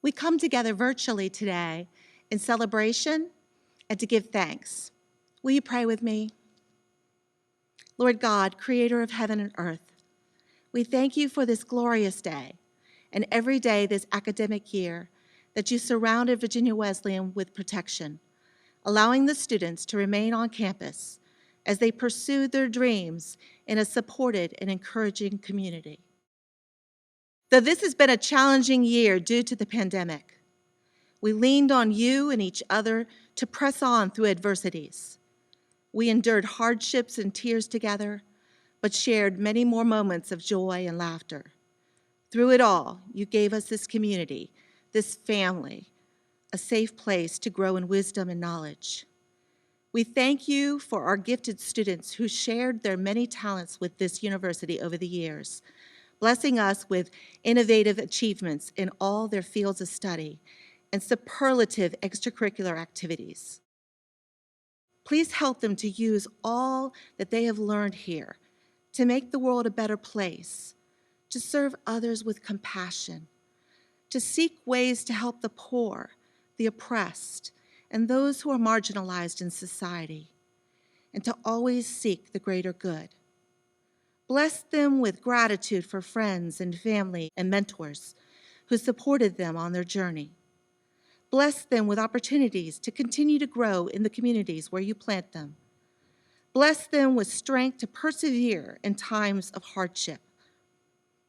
We come together virtually today in celebration and to give thanks. Will you pray with me? Lord God, creator of heaven and earth, we thank you for this glorious day and every day this academic year that you surrounded Virginia Wesleyan with protection, allowing the students to remain on campus as they pursued their dreams in a supported and encouraging community. Though this has been a challenging year due to the pandemic, we leaned on you and each other to press on through adversities. We endured hardships and tears together, but shared many more moments of joy and laughter. Through it all, you gave us this community, this family, a safe place to grow in wisdom and knowledge. We thank you for our gifted students who shared their many talents with this university over the years, blessing us with innovative achievements in all their fields of study and superlative extracurricular activities. Please help them to use all that they have learned here to make the world a better place, to serve others with compassion, to seek ways to help the poor, the oppressed, and those who are marginalized in society, and to always seek the greater good. Bless them with gratitude for friends and family and mentors who supported them on their journey. Bless them with opportunities to continue to grow in the communities where you plant them. Bless them with strength to persevere in times of hardship.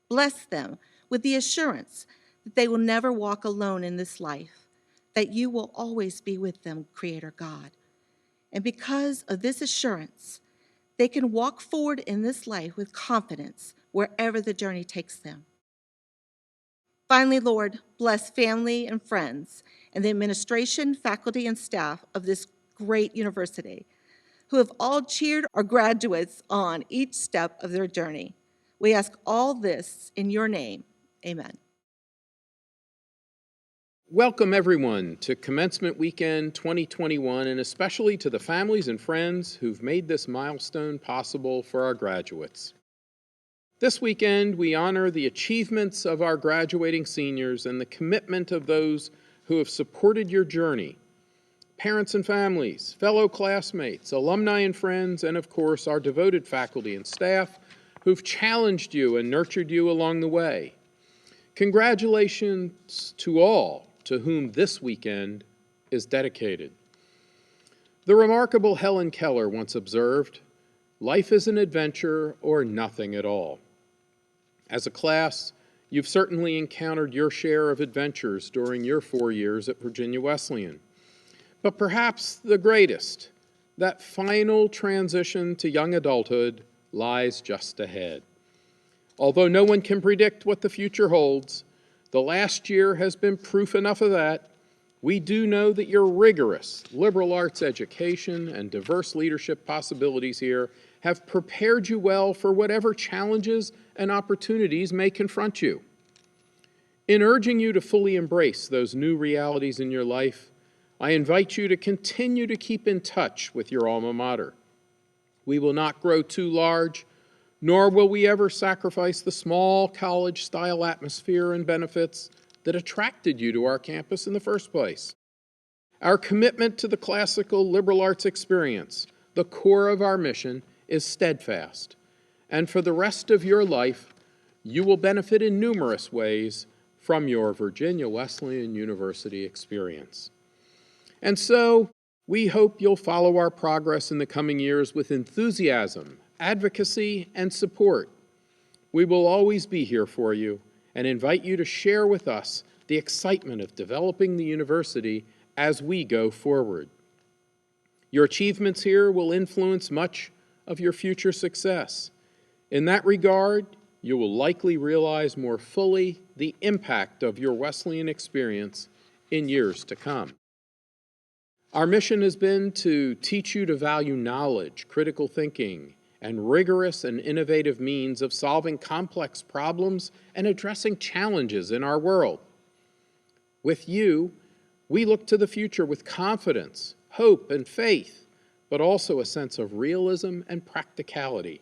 Bless them with the assurance that they will never walk alone in this life, that you will always be with them, Creator God. And because of this assurance, they can walk forward in this life with confidence wherever the journey takes them. Finally, Lord, bless family and friends and the administration, faculty, and staff of this great university who have all cheered our graduates on each step of their journey. We ask all this in your name. Amen. Welcome, everyone, to Commencement Weekend 2021, and especially to the families and friends who've made this milestone possible for our graduates. This weekend, we honor the achievements of our graduating seniors and the commitment of those who have supported your journey. Parents and families, fellow classmates, alumni and friends, and of course, our devoted faculty and staff who've challenged you and nurtured you along the way. Congratulations to all to whom this weekend is dedicated. The remarkable Helen Keller once observed, "Life is an adventure or nothing at all." As a class, you've certainly encountered your share of adventures during your 4 years at Virginia Wesleyan. But perhaps the greatest, that final transition to young adulthood, lies just ahead. Although no one can predict what the future holds, the last year has been proof enough of that. We do know that your rigorous liberal arts education and diverse leadership possibilities here have prepared you well for whatever challenges and opportunities may confront you. In urging you to fully embrace those new realities in your life, I invite you to continue to keep in touch with your alma mater. We will not grow too large, nor will we ever sacrifice the small college-style atmosphere and benefits that attracted you to our campus in the first place. Our commitment to the classical liberal arts experience, the core of our mission, is steadfast, and for the rest of your life, you will benefit in numerous ways from your Virginia Wesleyan University experience. And so, we hope you'll follow our progress in the coming years with enthusiasm, advocacy, and support. We will always be here for you and invite you to share with us the excitement of developing the university as we go forward. Your achievements here will influence much of your future success. In that regard, you will likely realize more fully the impact of your Wesleyan experience in years to come. Our mission has been to teach you to value knowledge, critical thinking, and rigorous and innovative means of solving complex problems and addressing challenges in our world. With you, we look to the future with confidence, hope, and faith, but also a sense of realism and practicality.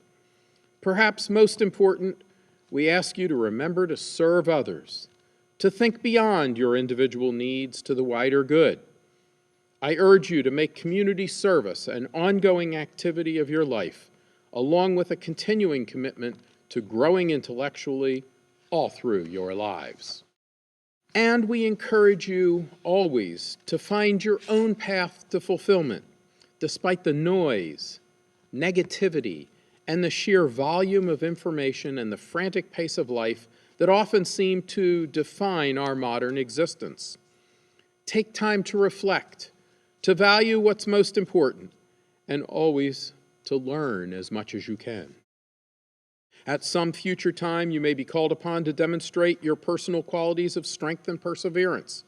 Perhaps most important, we ask you to remember to serve others, to think beyond your individual needs to the wider good. I urge you to make community service an ongoing activity of your life, along with a continuing commitment to growing intellectually all through your lives. And we encourage you always to find your own path to fulfillment, despite the noise, negativity, and the sheer volume of information and the frantic pace of life that often seem to define our modern existence. Take time to reflect, to value what's most important, and always to learn as much as you can. At some future time, you may be called upon to demonstrate your personal qualities of strength and perseverance.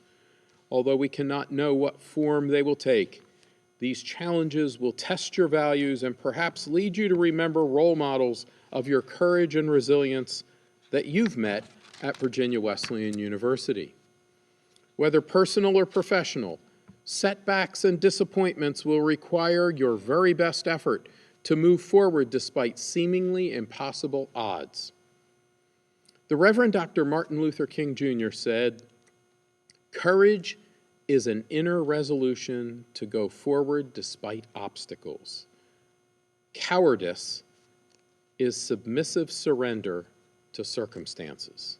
Although we cannot know what form they will take, these challenges will test your values and perhaps lead you to remember role models of your courage and resilience that you've met at Virginia Wesleyan University. Whether personal or professional, setbacks and disappointments will require your very best effort to move forward despite seemingly impossible odds. The Reverend Dr. Martin Luther King Jr. said, "Courage is an inner resolution to go forward despite obstacles. Cowardice is submissive surrender to circumstances."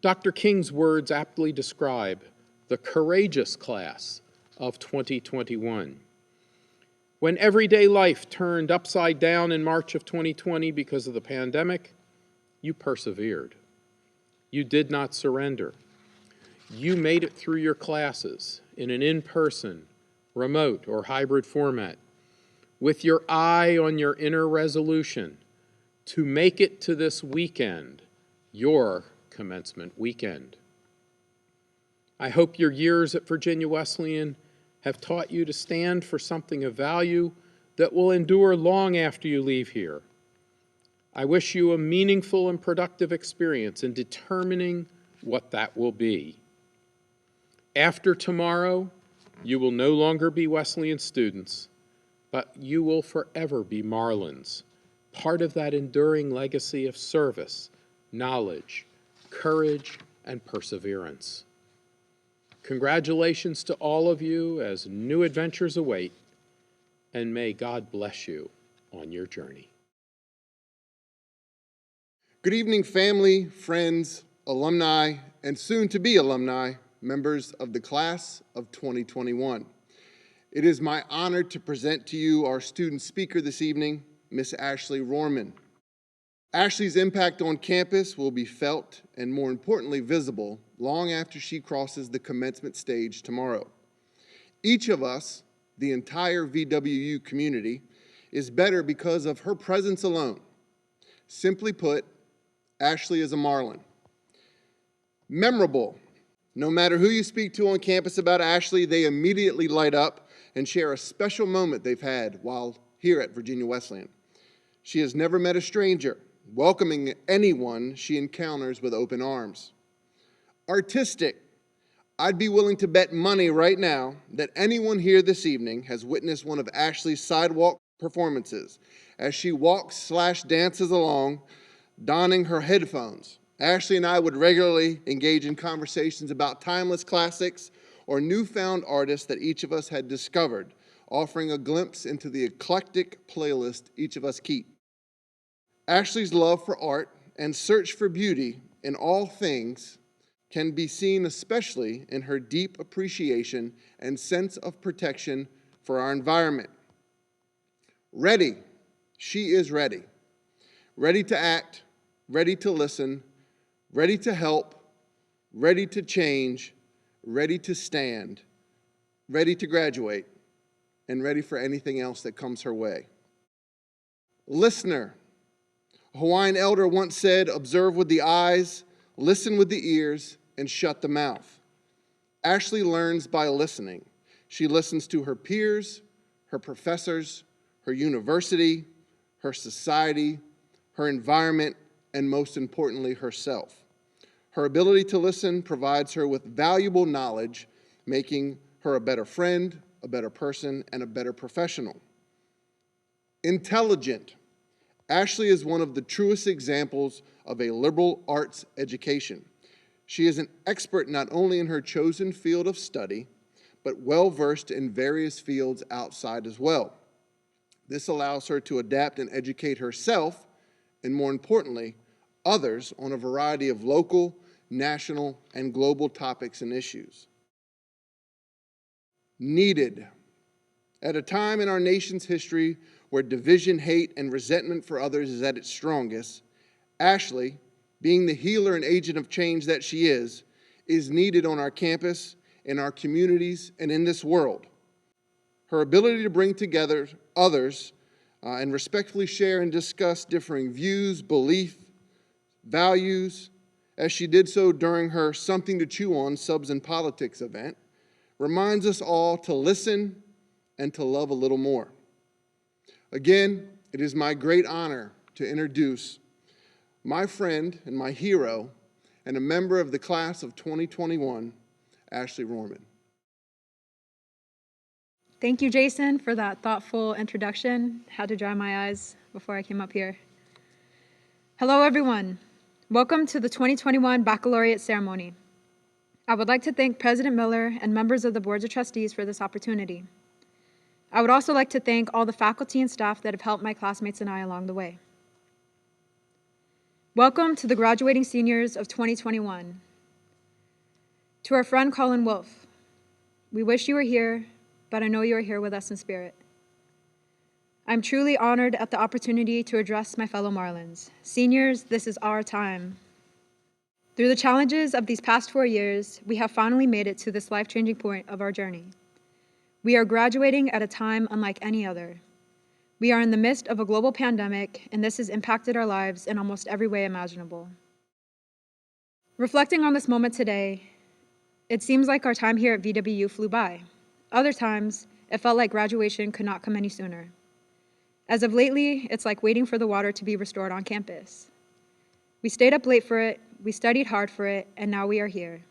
Dr. King's words aptly describe the courageous class of 2021. When everyday life turned upside down in March of 2020 because of the pandemic, you persevered. You did not surrender. You made it through your classes in an in-person, remote, or hybrid format, with your eye on your inner resolution to make it to this weekend, your commencement weekend. I hope your years at Virginia Wesleyan have taught you to stand for something of value that will endure long after you leave here. I wish you a meaningful and productive experience in determining what that will be. After tomorrow, you will no longer be Wesleyan students, but you will forever be Marlins, part of that enduring legacy of service, knowledge, courage, and perseverance. Congratulations to all of you as new adventures await, and may God bless you on your journey. Good evening, family, friends, alumni, and soon-to-be alumni, members of the class of 2021. It is my honor to present to you our student speaker this evening, Miss Ashley Rohrman. Ashley's impact on campus will be felt and, more importantly, visible long after she crosses the commencement stage tomorrow. Each of us, the entire VWU community, is better because of her presence alone. Simply put, Ashley is a Marlin. Memorable. No matter who you speak to on campus about Ashley, they immediately light up and share a special moment they've had while here at Virginia Wesleyan. She has never met a stranger, welcoming anyone she encounters with open arms. Artistic. I'd be willing to bet money right now that anyone here this evening has witnessed one of Ashley's sidewalk performances as she walks/dances along, donning her headphones. Ashley and I would regularly engage in conversations about timeless classics or newfound artists that each of us had discovered, offering a glimpse into the eclectic playlist each of us keep. Ashley's love for art and search for beauty in all things can be seen especially in her deep appreciation and sense of protection for our environment. Ready. She is ready. Ready to act, ready to listen, ready to help, ready to change, ready to stand, ready to graduate, and ready for anything else that comes her way. Listener. A Hawaiian elder once said, "Observe with the eyes, listen with the ears, and shut the mouth." Ashley learns by listening. She listens to her peers, her professors, her university, her society, her environment, and most importantly, herself. Her ability to listen provides her with valuable knowledge, making her a better friend, a better person, and a better professional. Intelligent. Ashley is one of the truest examples of a liberal arts education. She is an expert not only in her chosen field of study, but well-versed in various fields outside as well. This allows her to adapt and educate herself, and more importantly, others on a variety of local, national, and global topics and issues. Needed. At a time in our nation's history where division, hate, and resentment for others is at its strongest, Ashley, being the healer and agent of change that she is needed on our campus, in our communities, and in this world. Her ability to bring together others and respectfully share and discuss differing views, beliefs, values, as she did so during her Something to Chew On Subs and Politics event, reminds us all to listen and to love a little more. Again, it is my great honor to introduce my friend and my hero and a member of the class of 2021, Ashley Rohrman. Thank you, Jason, for that thoughtful introduction. Had to dry my eyes before I came up here. Hello, everyone. Welcome to the 2021 Baccalaureate ceremony. I would like to thank President Miller and members of the Boards of Trustees for this opportunity. I would also like to thank all the faculty and staff that have helped my classmates and I along the way. Welcome to the graduating seniors of 2021. To our friend Colin Wolf, we wish you were here, but I know you are here with us in spirit. I'm truly honored at the opportunity to address my fellow Marlins. Seniors, this is our time. Through the challenges of these past 4 years, we have finally made it to this life-changing point of our journey. We are graduating at a time unlike any other. We are in the midst of a global pandemic, and this has impacted our lives in almost every way imaginable. Reflecting on this moment today, it seems like our time here at VWU flew by. Other times, it felt like graduation could not come any sooner. As of lately, it's like waiting for the water to be restored on campus. We stayed up late for it, we studied hard for it, and now we are here.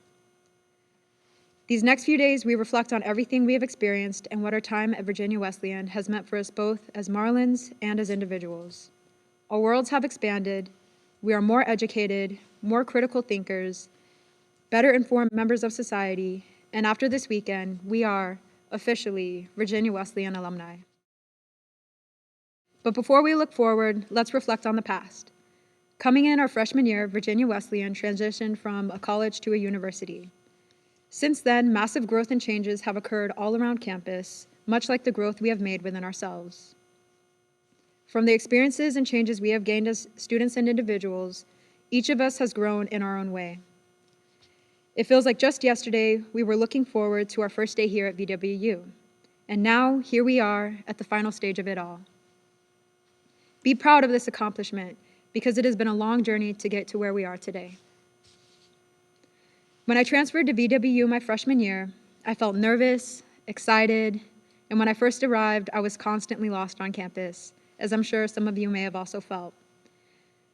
These next few days, we reflect on everything we have experienced and what our time at Virginia Wesleyan has meant for us both as Marlins and as individuals. Our worlds have expanded, we are more educated, more critical thinkers, better informed members of society, and after this weekend, we are, officially, Virginia Wesleyan alumni. But before we look forward, let's reflect on the past. Coming in our freshman year, Virginia Wesleyan transitioned from a college to a university. Since then, massive growth and changes have occurred all around campus, much like the growth we have made within ourselves. From the experiences and changes we have gained as students and individuals, each of us has grown in our own way. It feels like just yesterday we were looking forward to our first day here at VWU, and now here we are at the final stage of it all. Be proud of this accomplishment, because it has been a long journey to get to where we are today. When I transferred to VWU my freshman year, I felt nervous, excited, and when I first arrived, I was constantly lost on campus, as I'm sure some of you may have also felt.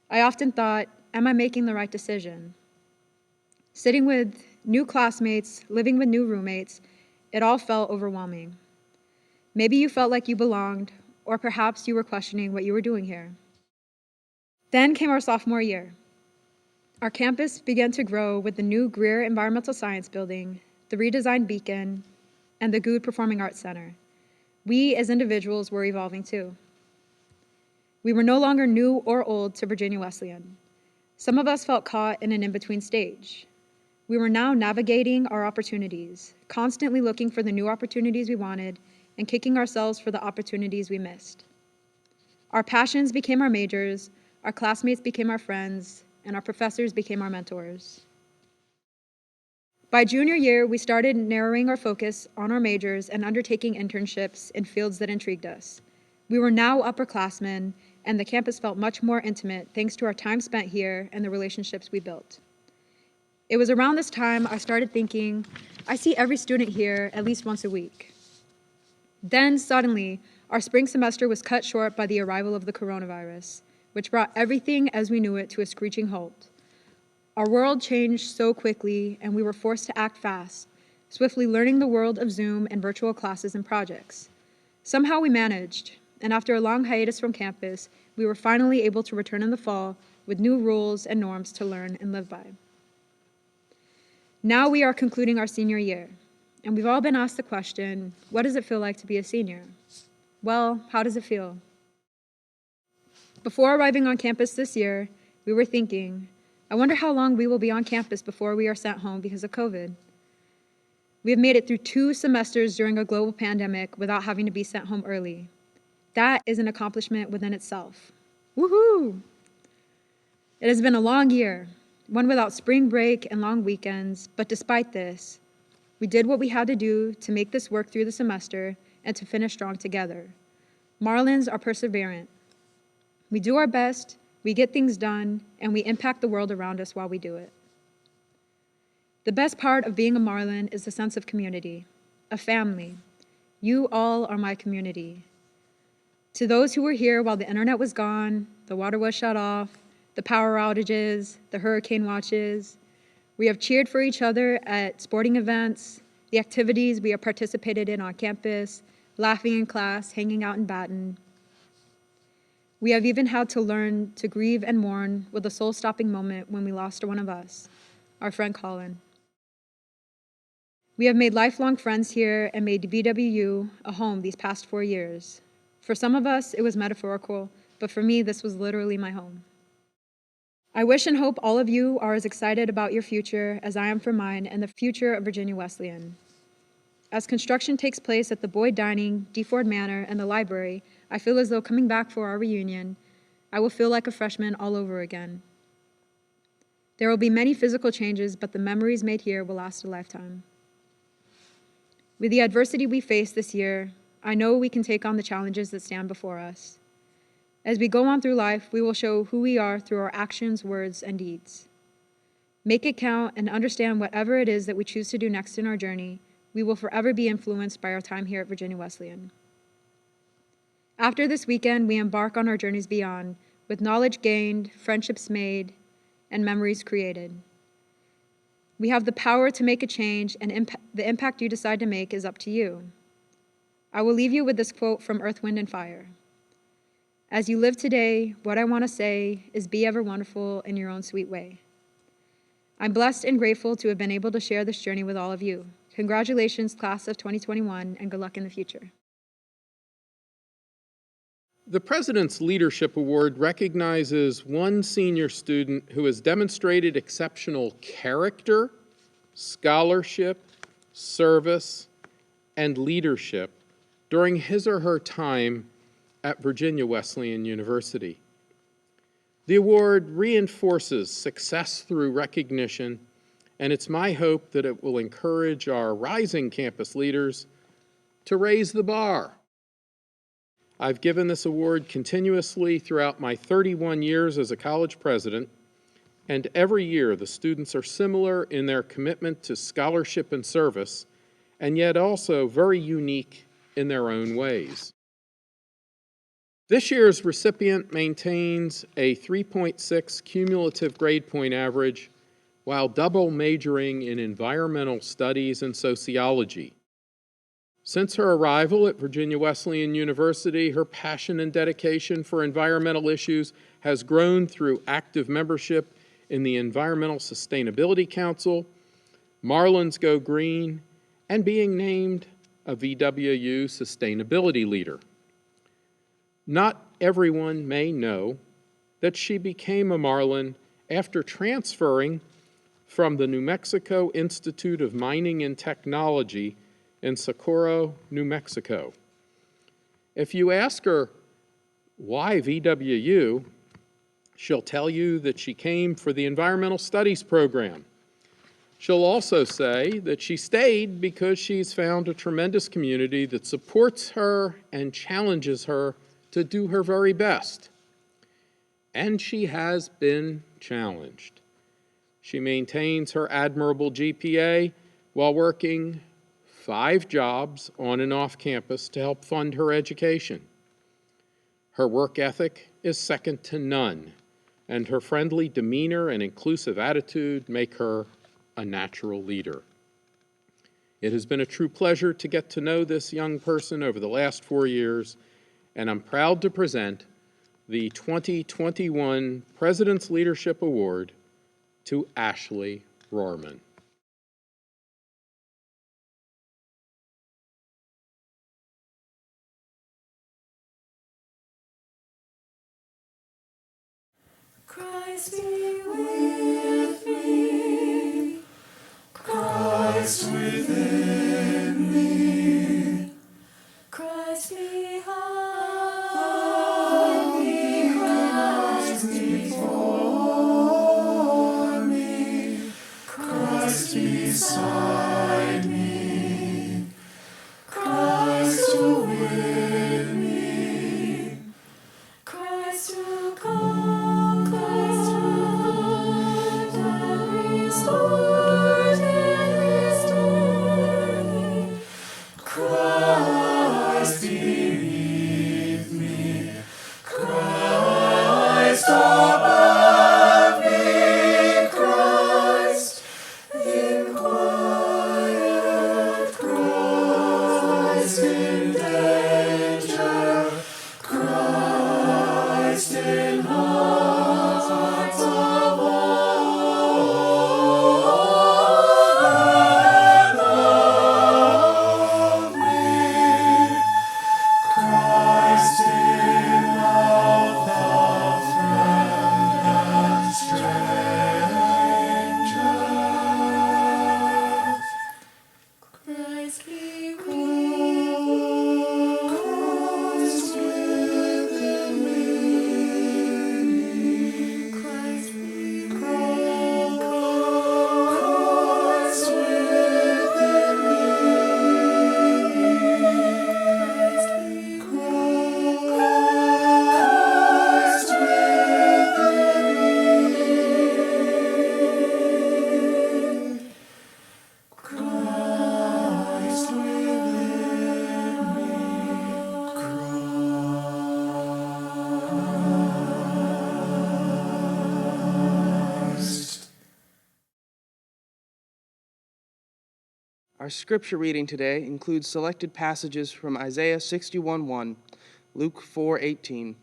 I often thought, am I making the right decision? Sitting with new classmates, living with new roommates, it all felt overwhelming. Maybe you felt like you belonged, or perhaps you were questioning what you were doing here. Then came our sophomore year. Our campus began to grow with the new Greer Environmental Science Building, the redesigned Beacon, and the Good Performing Arts Center. We as individuals were evolving too. We were no longer new or old to Virginia Wesleyan. Some of us felt caught in an in-between stage. We were now navigating our opportunities, constantly looking for the new opportunities we wanted and kicking ourselves for the opportunities we missed. Our passions became our majors, our classmates became our friends, and our professors became our mentors. By junior year, we started narrowing our focus on our majors and undertaking internships in fields that intrigued us. We were now upperclassmen, and the campus felt much more intimate thanks to our time spent here and the relationships we built. It was around this time I started thinking, I see every student here at least once a week. Then suddenly, our spring semester was cut short by the arrival of the coronavirus, which brought everything as we knew it to a screeching halt. Our world changed so quickly, and we were forced to act fast, swiftly learning the world of Zoom and virtual classes and projects. Somehow we managed, and after a long hiatus from campus, we were finally able to return in the fall with new rules and norms to learn and live by. Now we are concluding our senior year, and we've all been asked the question, what does it feel like to be a senior? Well, how does it feel? Before arriving on campus this year, we were thinking, I wonder how long we will be on campus before we are sent home because of COVID. We have made it through 2 semesters during a global pandemic without having to be sent home early. That is an accomplishment within itself. Woohoo! It has been a long year, one without spring break and long weekends, but despite this, we did what we had to do to make this work through the semester and to finish strong together. Marlins are perseverant. We do our best, we get things done, and we impact the world around us while we do it. The best part of being a Marlin is the sense of community, a family. You all are my community. To those who were here while the internet was gone, the water was shut off, the power outages, the hurricane watches, we have cheered for each other at sporting events, the activities we have participated in on campus, laughing in class, hanging out in Baton. We have even had to learn to grieve and mourn with a soul-stopping moment when we lost one of us, our friend Colin. We have made lifelong friends here and made VWU a home these past 4 years. For some of us, it was metaphorical, but for me, this was literally my home. I wish and hope all of you are as excited about your future as I am for mine and the future of Virginia Wesleyan. As construction takes place at the Boyd Dining, DeFord Manor, and the library, I feel as though coming back for our reunion, I will feel like a freshman all over again. There will be many physical changes, but the memories made here will last a lifetime. With the adversity we face this year, I know we can take on the challenges that stand before us. As we go on through life, we will show who we are through our actions, words, and deeds. Make it count and understand whatever it is that we choose to do next in our journey, we will forever be influenced by our time here at Virginia Wesleyan. After this weekend, we embark on our journeys beyond, with knowledge gained, friendships made, and memories created. We have the power to make a change, and the impact you decide to make is up to you. I will leave you with this quote from Earth, Wind, and Fire. As you live today, what I want to say is be ever wonderful in your own sweet way. I'm blessed and grateful to have been able to share this journey with all of you. Congratulations, class of 2021, and good luck in the future. The President's Leadership Award recognizes one senior student who has demonstrated exceptional character, scholarship, service, and leadership during his or her time at Virginia Wesleyan University. The award reinforces success through recognition, and it's my hope that it will encourage our rising campus leaders to raise the bar. I've given this award continuously throughout my 31 years as a college president, and every year the students are similar in their commitment to scholarship and service, and yet also very unique in their own ways. This year's recipient maintains a 3.6 cumulative grade point average while double majoring in environmental studies and sociology. Since her arrival at Virginia Wesleyan University, her passion and dedication for environmental issues has grown through active membership in the Environmental Sustainability Council, Marlins Go Green, and being named a VWU Sustainability Leader. Not everyone may know that she became a Marlin after transferring from the New Mexico Institute of Mining and Technology in Socorro, New Mexico. If you ask her why VWU, she'll tell you that she came for the Environmental Studies program. She'll also say that she stayed because she's found a tremendous community that supports her and challenges her to do her very best. And she has been challenged. She maintains her admirable GPA while working 5 jobs on and off campus to help fund her education. Her work ethic is second to none, and her friendly demeanor and inclusive attitude make her a natural leader. It has been a true pleasure to get to know this young person over the last 4 years, and I'm proud to present the 2021 President's Leadership Award to Ashley Rohrman. Christ be with me. Christ within me. Christ behind me. Christ before me. Christ beside me. Christ to win me. Christ to come. Christ to comfort and restore me. Christ beneath me. Christ above me. Christ in quiet. Christ in danger. Christ in hearts of all that love me. Christ in love, the friend and stranger. Christ be Christ within me. Christ be Christ within me. Christ be Christ within me. Christ Our scripture reading today includes selected passages from Isaiah 61:1, Luke 4:18,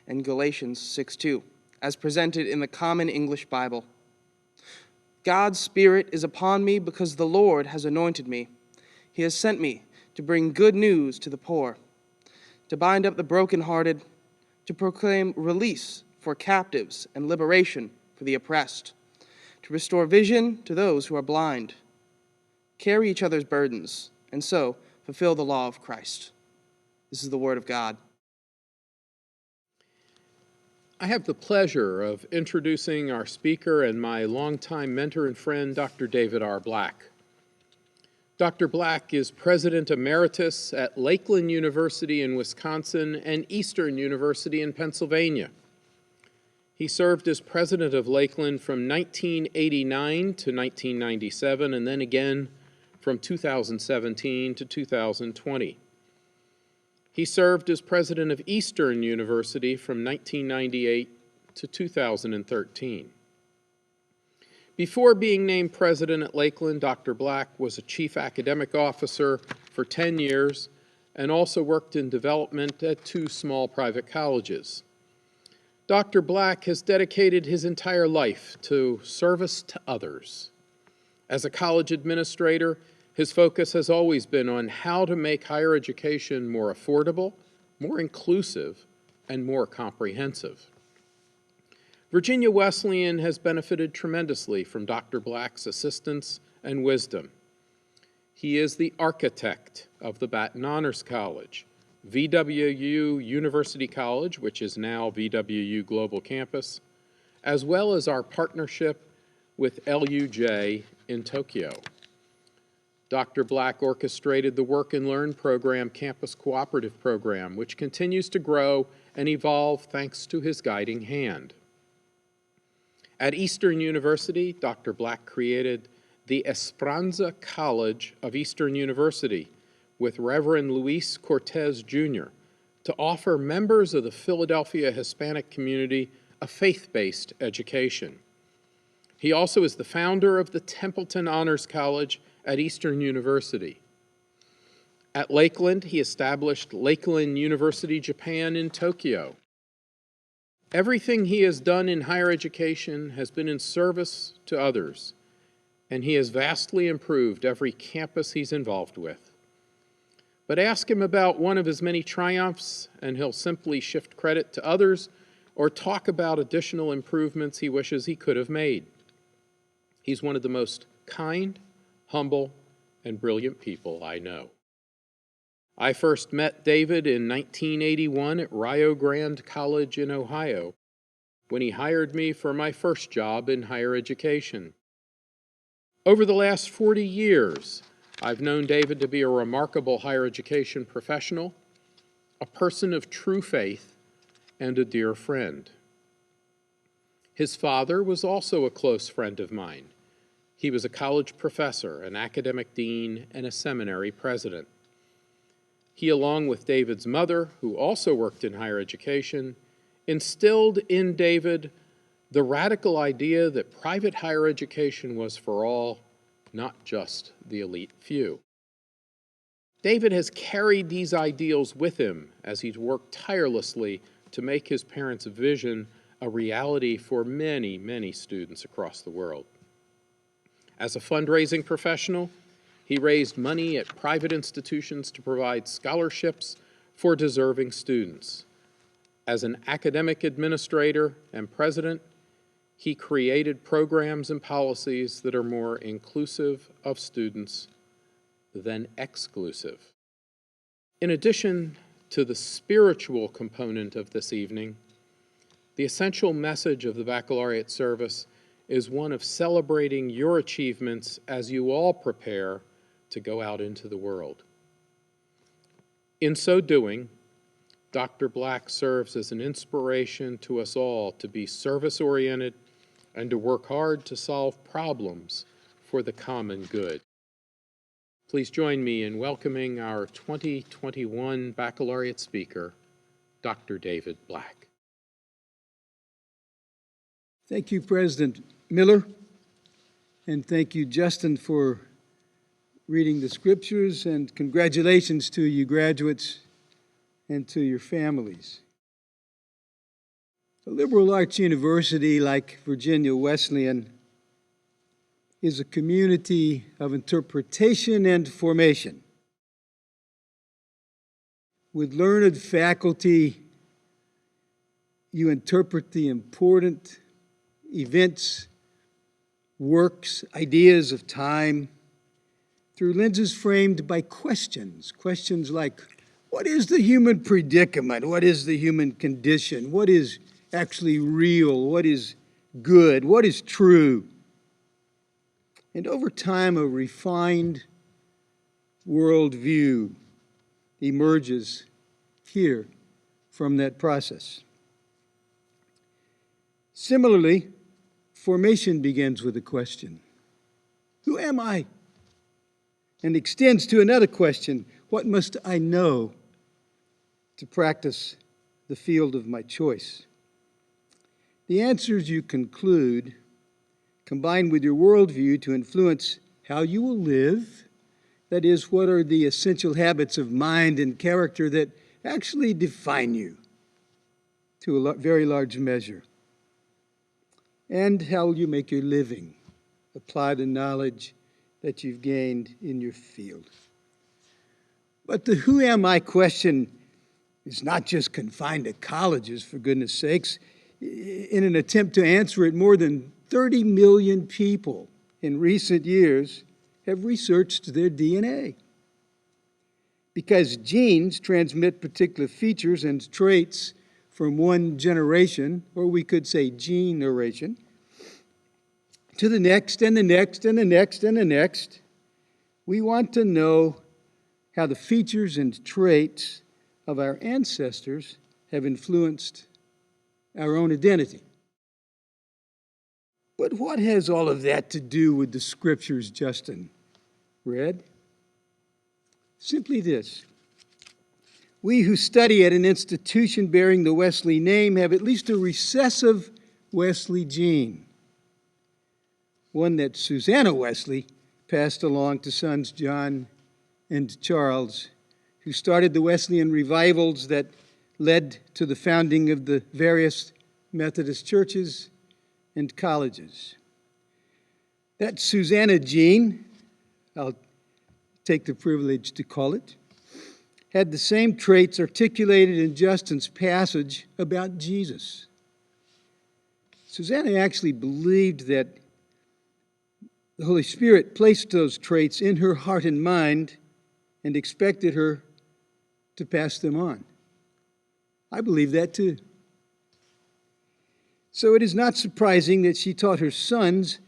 and Galatians 6:2, as presented in the Common English Bible. God's Spirit is upon me because the Lord has anointed me. He has sent me to bring good news to the poor, to bind up the brokenhearted, to proclaim release for captives and liberation for the oppressed, to restore vision to those who are blind, carry each other's burdens, and so fulfill the law of Christ. This is the word of God. I have the pleasure of introducing our speaker and my longtime mentor and friend, Dr. David R. Black. Dr. Black is President Emeritus at Lakeland University in Wisconsin and Eastern University in Pennsylvania. He served as president of Lakeland from 1989 to 1997, and then again from 2017 to 2020. He served as president of Eastern University from 1998 to 2013. Before being named president at Lakeland, Dr. Black was a chief academic officer for 10 years and also worked in development at 2 small private colleges. Dr. Black has dedicated his entire life to service to others. As a college administrator, his focus has always been on how to make higher education more affordable, more inclusive, and more comprehensive. Virginia Wesleyan has benefited tremendously from Dr. Black's assistance and wisdom. He is the architect of the Baton Honors College, VWU University College, which is now VWU Global Campus, as well as our partnership with LUJ in Tokyo. Dr. Black orchestrated the Work and Learn program, Campus Cooperative Program, which continues to grow and evolve thanks to his guiding hand. At Eastern University, Dr. Black created the Esperanza College of Eastern University with Reverend Luis Cortez Jr. to offer members of the Philadelphia Hispanic community a faith-based education. He also is the founder of the Templeton Honors College at Eastern University. At Lakeland, he established Lakeland University Japan in Tokyo. Everything he has done in higher education has been in service to others, and he has vastly improved every campus he's involved with. But ask him about one of his many triumphs, and he'll simply shift credit to others or talk about additional improvements he wishes he could have made. He's one of the most kind, humble, and brilliant people I know. I first met David in 1981 at Rio Grande College in Ohio, when he hired me for my first job in higher education. Over the last 40 years, I've known David to be a remarkable higher education professional, a person of true faith, and a dear friend. His father was also a close friend of mine. He was a college professor, an academic dean, and a seminary president. He, along with David's mother, who also worked in higher education, instilled in David the radical idea that private higher education was for all, not just the elite few. David has carried these ideals with him as he's worked tirelessly to make his parents' vision a reality for many, many students across the world. As a fundraising professional, he raised money at private institutions to provide scholarships for deserving students. As an academic administrator and president, he created programs and policies that are more inclusive of students than exclusive. In addition to the spiritual component of this evening, the essential message of the baccalaureate service is one of celebrating your achievements as you all prepare to go out into the world. In so doing, Dr. Black serves as an inspiration to us all to be service-oriented and to work hard to solve problems for the common good. Please join me in welcoming our 2021 baccalaureate speaker, Dr. David Black. Thank you, President Miller, and thank you, Justin, for reading the scriptures, and congratulations to you graduates and to your families. A liberal arts university like Virginia Wesleyan is a community of interpretation and formation. With learned faculty, you interpret the important events, works, ideas of time through lenses framed by questions. Questions like, what is the human predicament? What is the human condition? What is actually real? What is good? What is true? And over time, a refined worldview emerges here from that process. Similarly, formation begins with a question. Who am I? And extends to another question. What must I know to practice the field of my choice? The answers you conclude combine with your worldview to influence how you will live. That is, what are the essential habits of mind and character that actually define you to a very large measure. And how will you make your living, apply the knowledge that you've gained in your field. But the who am I question is not just confined to colleges, for goodness sakes. In an attempt to answer it, more than 30 million people in recent years have researched their DNA. Because genes transmit particular features and traits from one generation, or we could say generation, to the next and the next and the next and the next, we want to know how the features and traits of our ancestors have influenced our own identity. But what has all of that to do with the scriptures Justin read? Simply this. We who study at an institution bearing the Wesley name have at least a recessive Wesley gene, one that Susanna Wesley passed along to sons John and Charles, who started the Wesleyan revivals that led to the founding of the various Methodist churches and colleges. That Susanna gene, I'll take the privilege to call it, had the same traits articulated in Justin's passage about Jesus. Susanna actually believed that the Holy Spirit placed those traits in her heart and mind and expected her to pass them on. I believe that too. So it is not surprising that she taught her sons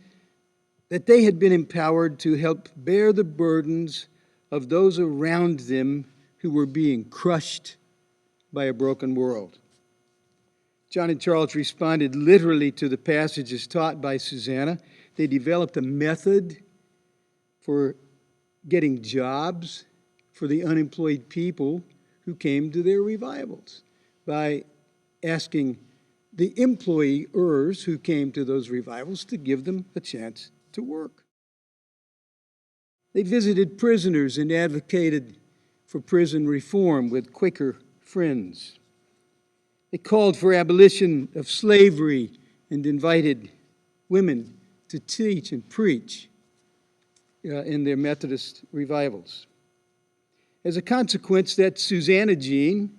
that they had been empowered to help bear the burdens of those around them who were being crushed by a broken world. John and Charles responded literally to the passages taught by Susanna. They developed a method for getting jobs for the unemployed people who came to their revivals by asking the employers who came to those revivals to give them a chance to work. They visited prisoners and advocated for prison reform with Quaker friends. They called for abolition of slavery and invited women to teach and preach in their Methodist revivals. As a consequence, that Susanna gene,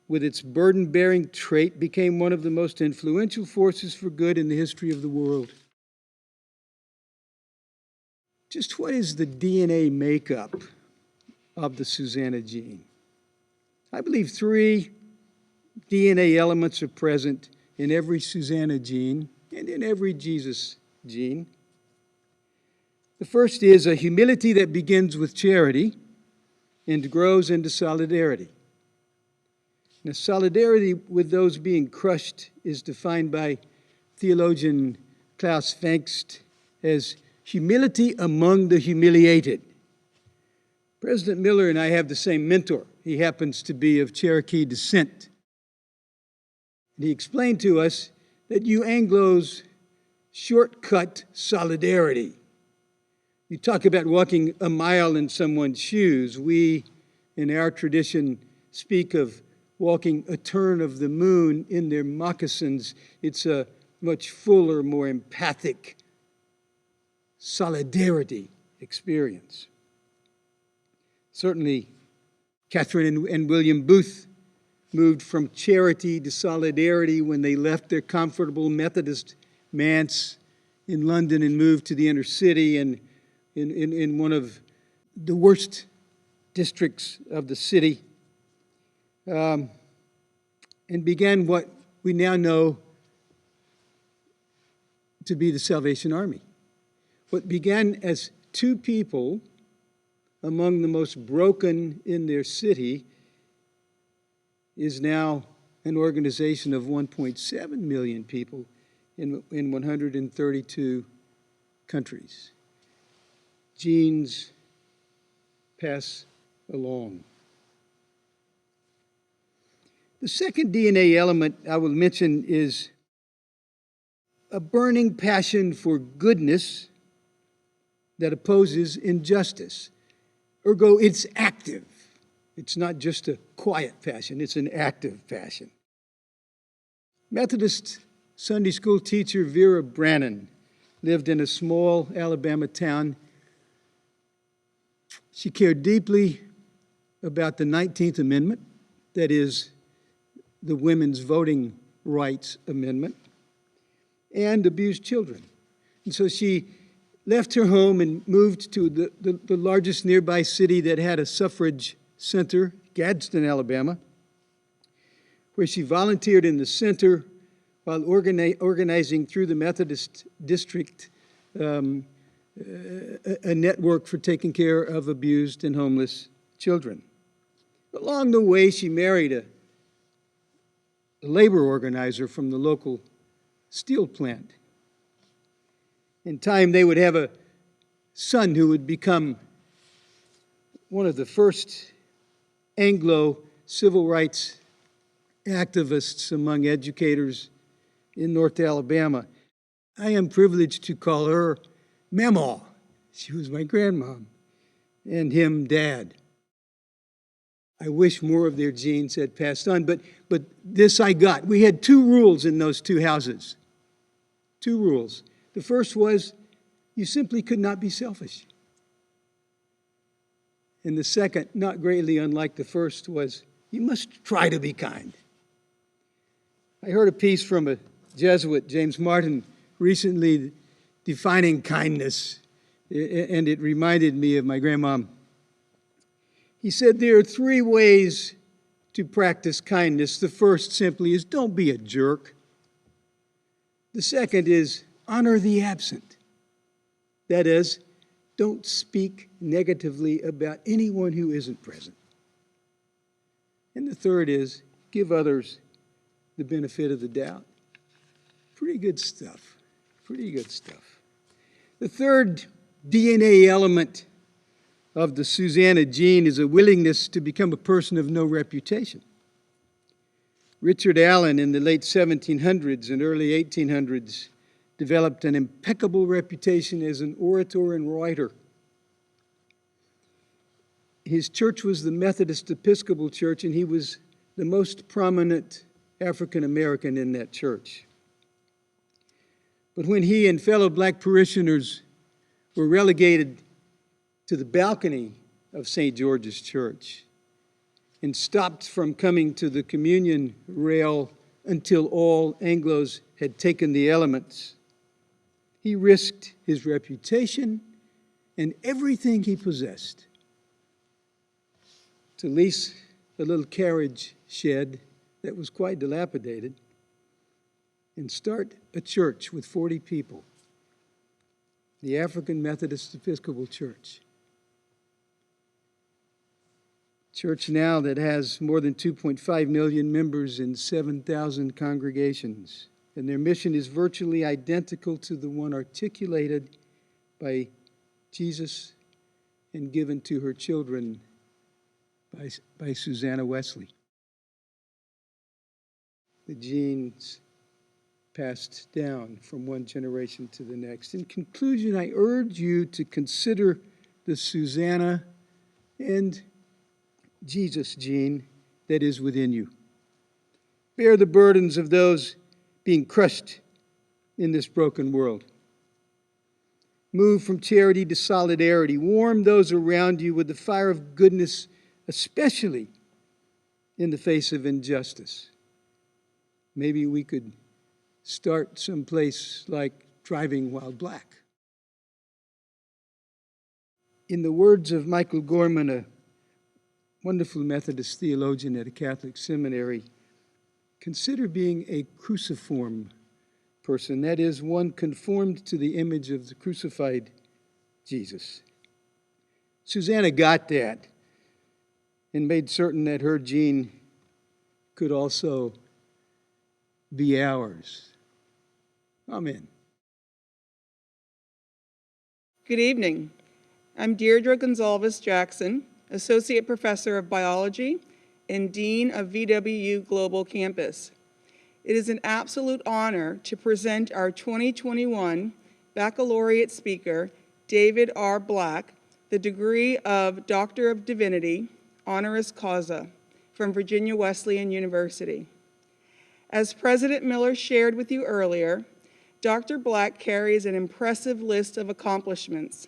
with its burden-bearing trait, became one of the most influential forces for good in the history of the world. Just what is the DNA makeup of the Susanna gene? I believe 3 DNA elements are present in every Susanna gene and in every Jesus gene. The first is a humility that begins with charity and grows into solidarity. Now, solidarity with those being crushed is defined by theologian Klaus Fengst as humility among the humiliated. President Miller and I have the same mentor. He happens to be of Cherokee descent. And he explained to us that you Anglos shortcut solidarity. You talk about walking a mile in someone's shoes. We, in our tradition, speak of walking a turn of the moon in their moccasins. It's a much fuller, more empathic solidarity experience. Certainly, Catherine and William Booth moved from charity to solidarity when they left their comfortable Methodist manse in London and moved to the inner city and in one of the worst districts of the city, and began what we now know to be the Salvation Army. What began as 2 people among the most broken in their city is now an organization of 1.7 million people in 132 countries. Genes pass along. The second DNA element I will mention is a burning passion for goodness that opposes injustice. Ergo, it's active. It's not just a quiet passion, it's an active passion. Methodist Sunday school teacher Vera Brannon lived in a small Alabama town. She cared deeply about the 19th Amendment, that is, the Women's Voting Rights Amendment, and abused children. And so she left her home and moved to the largest nearby city that had a suffrage center, Gadsden, Alabama, where she volunteered in the center while organizing through the Methodist district a network for taking care of abused and homeless children. Along the way, she married a labor organizer from the local steel plant. In time, they would have a son who would become one of the first Anglo civil rights activists among educators in North Alabama. I am privileged to call her Mamaw. She was my grandmom, and him Dad. I wish more of their genes had passed on, but this I got. We had 2 rules in those 2 houses. 2 rules. The first was you simply could not be selfish. And the second, not greatly unlike the first, was you must try to be kind. I heard a piece from a Jesuit James Martin recently defining kindness, and it reminded me of my grandmom. He said there are 3 ways to practice kindness. The first simply is don't be a jerk. The second is honor the absent. That is, don't speak negatively about anyone who isn't present. And the third is give others the benefit of the doubt. Pretty good stuff. Pretty good stuff. The third DNA element of the Susanna gene is a willingness to become a person of no reputation. Richard Allen in the late 1700s and early 1800s developed an impeccable reputation as an orator and writer. His church was the Methodist Episcopal Church, and he was the most prominent African American in that church. But when he and fellow black parishioners were relegated to the balcony of St. George's Church and stopped from coming to the communion rail until all Anglos had taken the elements, he risked his reputation and everything he possessed to lease a little carriage shed that was quite dilapidated and start a church with 40 people, the African Methodist Episcopal Church. Church now that has more than 2.5 million members in 7,000 congregations, and their mission is virtually identical to the one articulated by Jesus and given to her children by Susanna Wesley. The genes passed down from one generation to the next. In conclusion, I urge you to consider the Susanna and Jesus gene that is within you. Bear the burdens of those being crushed in this broken world. Move from charity to solidarity. Warm those around you with the fire of goodness, especially in the face of injustice. Maybe we could start someplace like driving while black. In the words of Michael Gorman, a wonderful Methodist theologian at a Catholic seminary, consider being a cruciform person, that is, one conformed to the image of the crucified Jesus. Susanna got that and made certain that her gene could also be ours. Amen. Good evening. I'm Deirdre Gonzalez Jackson, Associate Professor of Biology and Dean of VWU Global Campus. It is an absolute honor to present our 2021 Baccalaureate speaker, David R. Black, the degree of Doctor of Divinity, honoris causa, from Virginia Wesleyan University. As President Miller shared with you earlier, Dr. Black carries an impressive list of accomplishments.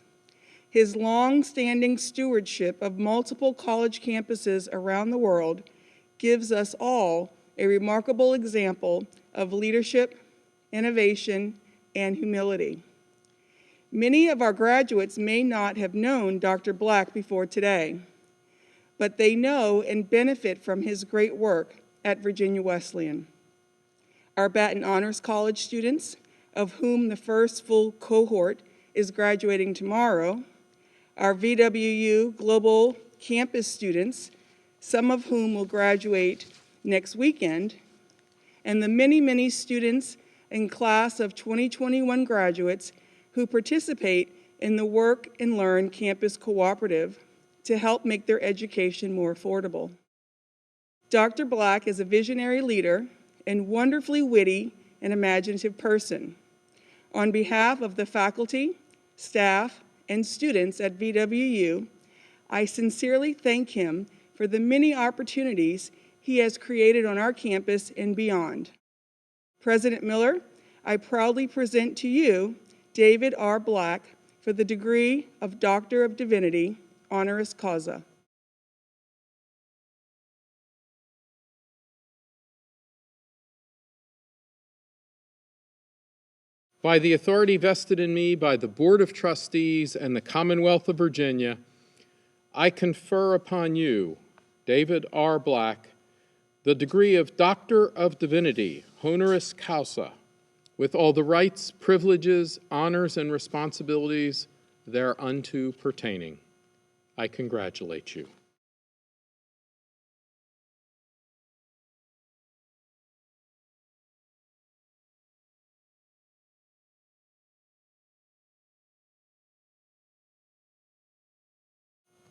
His long-standing stewardship of multiple college campuses around the world gives us all a remarkable example of leadership, innovation, and humility. Many of our graduates may not have known Dr. Black before today, but they know and benefit from his great work at Virginia Wesleyan. Our Baton Honors College students, of whom the first full cohort is graduating tomorrow, our VWU Global Campus students, some of whom will graduate next weekend, and the many, many students in class of 2021 graduates who participate in the Work and Learn Campus Cooperative to help make their education more affordable. Dr. Black is a visionary leader and wonderfully witty and imaginative person. On behalf of the faculty, staff, and students at VWU, I sincerely thank him for the many opportunities he has created on our campus and beyond. President Miller, I proudly present to you David R. Black for the degree of Doctor of Divinity, honoris causa. By the authority vested in me by the Board of Trustees and the Commonwealth of Virginia, I confer upon you, David R. Black, the degree of Doctor of Divinity, honoris causa, with all the rights, privileges, honors, and responsibilities thereunto pertaining. I congratulate you.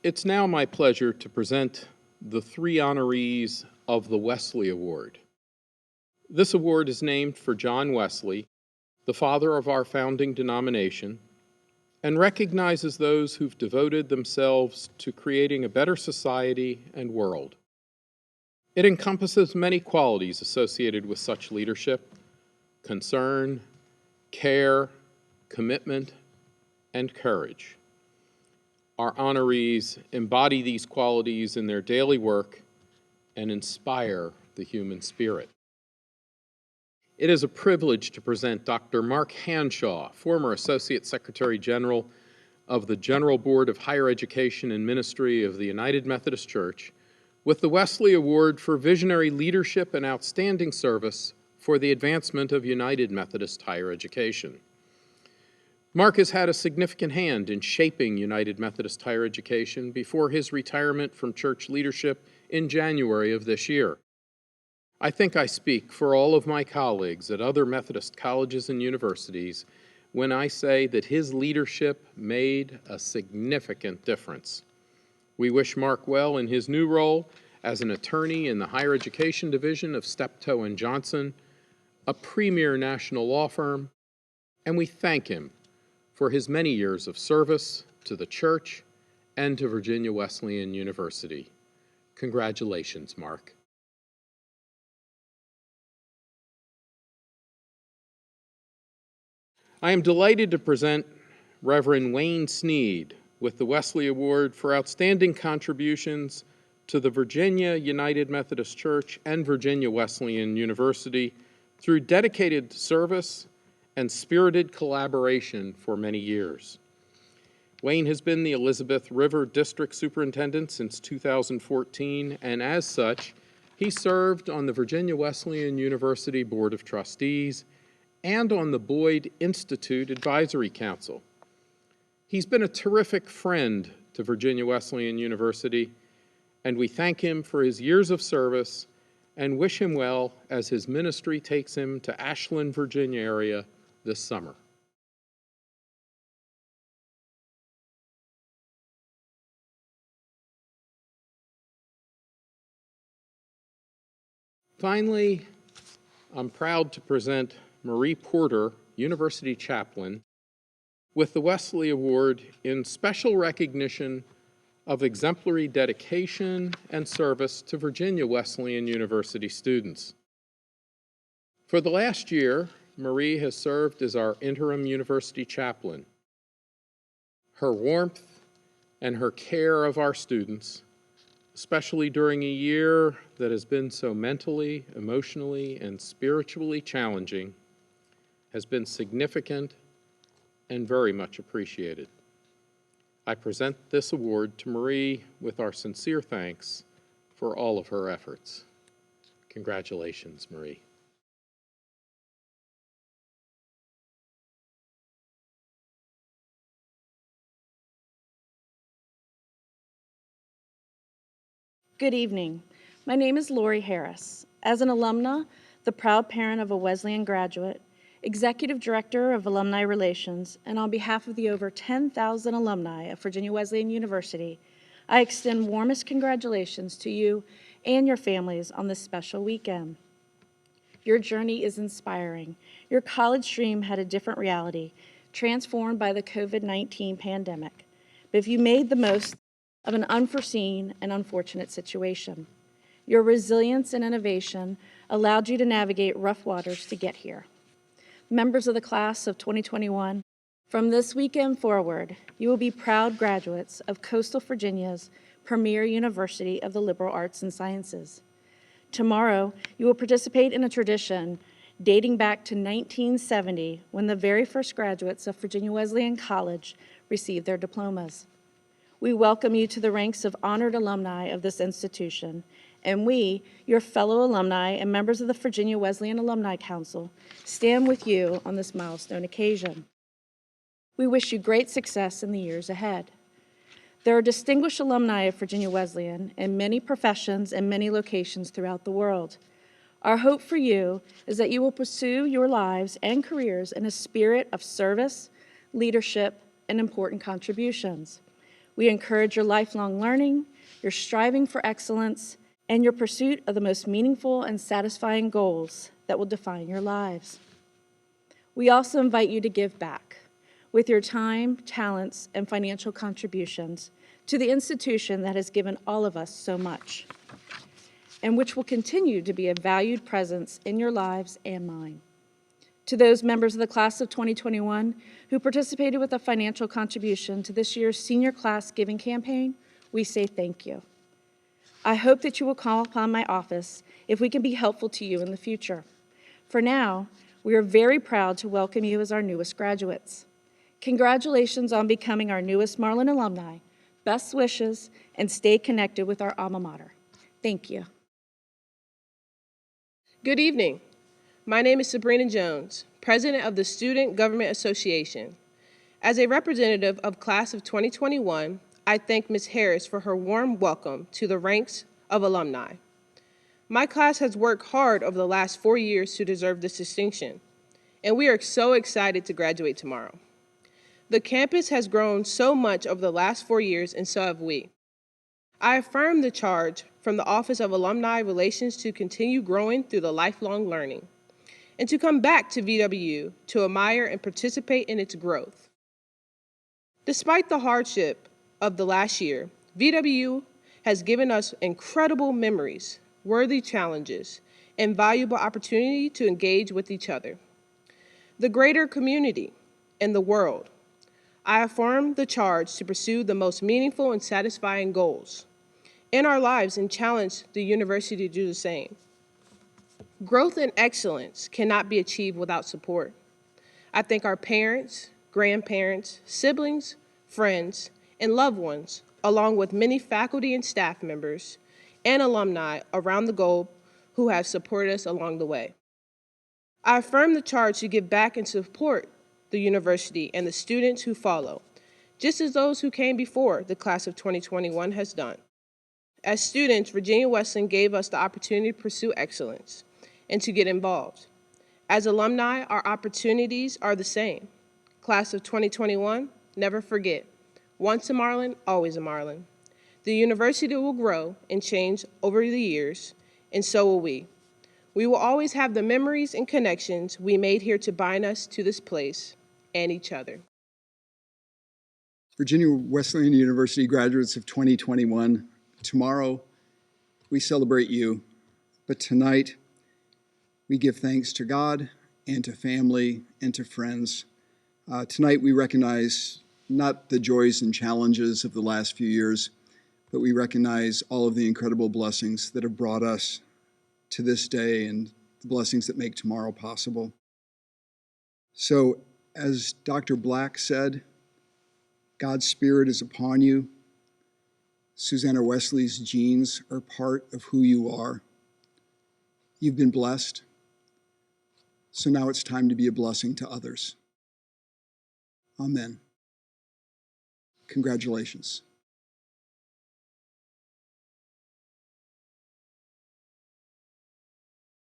It's now my pleasure to present the three honorees of the Wesley Award. This award is named for John Wesley, the father of our founding denomination, and recognizes those who've devoted themselves to creating a better society and world. It encompasses many qualities associated with such leadership: concern, care, commitment, and courage. Our honorees embody these qualities in their daily work and inspire the human spirit. It is a privilege to present Dr. Mark Hanshaw, former Associate Secretary General of the General Board of Higher Education and Ministry of the United Methodist Church, with the Wesley Award for Visionary Leadership and Outstanding Service for the advancement of United Methodist higher education. Mark has had a significant hand in shaping United Methodist higher education before his retirement from church leadership in January of this year. I think I speak for all of my colleagues at other Methodist colleges and universities when I say that his leadership made a significant difference. We wish Mark well in his new role as an attorney in the Higher Education Division of Steptoe & Johnson, a premier national law firm, and we thank him for his many years of service to the church and to Virginia Wesleyan University. Congratulations, Mark. I am delighted to present Reverend Wayne Sneed with the Wesley Award for outstanding contributions to the Virginia United Methodist Church and Virginia Wesleyan University through dedicated service and spirited collaboration for many years. Wayne has been the Elizabeth River District Superintendent since 2014, and as such, he served on the Virginia Wesleyan University Board of Trustees and on the Boyd Institute Advisory Council. He's been a terrific friend to Virginia Wesleyan University, and we thank him for his years of service and wish him well as his ministry takes him to Ashland, Virginia area this summer. Finally, I'm proud to present Marie Porter, University Chaplain, with the Wesley Award in special recognition of exemplary dedication and service to Virginia Wesleyan University students. For the last year, Marie has served as our interim university chaplain. Her warmth and her care of our students, especially during a year that has been so mentally, emotionally, and spiritually challenging, has been significant and very much appreciated. I present this award to Marie with our sincere thanks for all of her efforts. Congratulations, Marie. Good evening. My name is Lori Harris. As an alumna, the proud parent of a Wesleyan graduate, Executive Director of Alumni Relations, and on behalf of the over 10,000 alumni of Virginia Wesleyan University, I extend warmest congratulations to you and your families on this special weekend. Your journey is inspiring. Your college dream had a different reality, transformed by the COVID-19 pandemic. But if you made the most of an unforeseen and unfortunate situation, your resilience and innovation allowed you to navigate rough waters to get here. Members of the class of 2021, from this weekend forward, you will be proud graduates of Coastal Virginia's premier university of the liberal arts and sciences. Tomorrow, you will participate in a tradition dating back to 1970, when the very first graduates of Virginia Wesleyan College received their diplomas. We welcome you to the ranks of honored alumni of this institution, and we, your fellow alumni and members of the Virginia Wesleyan Alumni Council, stand with you on this milestone occasion. We wish you great success in the years ahead. There are distinguished alumni of Virginia Wesleyan in many professions and many locations throughout the world. Our hope for you is that you will pursue your lives and careers in a spirit of service, leadership, and important contributions. We encourage your lifelong learning, your striving for excellence, and your pursuit of the most meaningful and satisfying goals that will define your lives. We also invite you to give back with your time, talents, and financial contributions to the institution that has given all of us so much, and which will continue to be a valued presence in your lives and mine. To those members of the class of 2021 who participated with a financial contribution to this year's senior class giving campaign, we say thank you. I hope that you will call upon my office if we can be helpful to you in the future. For now, we are very proud to welcome you as our newest graduates. Congratulations on becoming our newest Marlin alumni. Best wishes, and stay connected with our alma mater. Thank you. Good evening. My name is Sabrina Jones, President of the Student Government Association. As a representative of Class of 2021, I thank Ms. Harris for her warm welcome to the ranks of alumni. My class has worked hard over the last 4 years to deserve this distinction, and we are so excited to graduate tomorrow. The campus has grown so much over the last 4 years, and so have we. I affirm the charge from the Office of Alumni Relations to continue growing through the lifelong learning, and to come back to VWU to admire and participate in its growth. Despite the hardship of the last year, VWU has given us incredible memories, worthy challenges, and valuable opportunity to engage with each other, the greater community, and the world. I affirm the charge to pursue the most meaningful and satisfying goals in our lives and challenge the university to do the same. Growth and excellence cannot be achieved without support. I thank our parents, grandparents, siblings, friends, and loved ones, along with many faculty and staff members and alumni around the globe who have supported us along the way. I affirm the charge to give back and support the university and the students who follow, just as those who came before the class of 2021 has done. As students, Virginia Wesleyan gave us the opportunity to pursue excellence and to get involved. As alumni, our opportunities are the same. Class of 2021, never forget, once a Marlin, always a Marlin. The university will grow and change over the years, and so will we. We will always have the memories and connections we made here to bind us to this place and each other. Virginia Wesleyan University graduates of 2021, tomorrow we celebrate you, but tonight we give thanks to God and to family and to friends. Tonight we recognize not the joys and challenges of the last few years, but we recognize all of the incredible blessings that have brought us to this day and the blessings that make tomorrow possible. So, as Dr. Black said, God's Spirit is upon you. Susanna Wesley's genes are part of who you are. You've been blessed. So now it's time to be a blessing to others. Amen. Congratulations.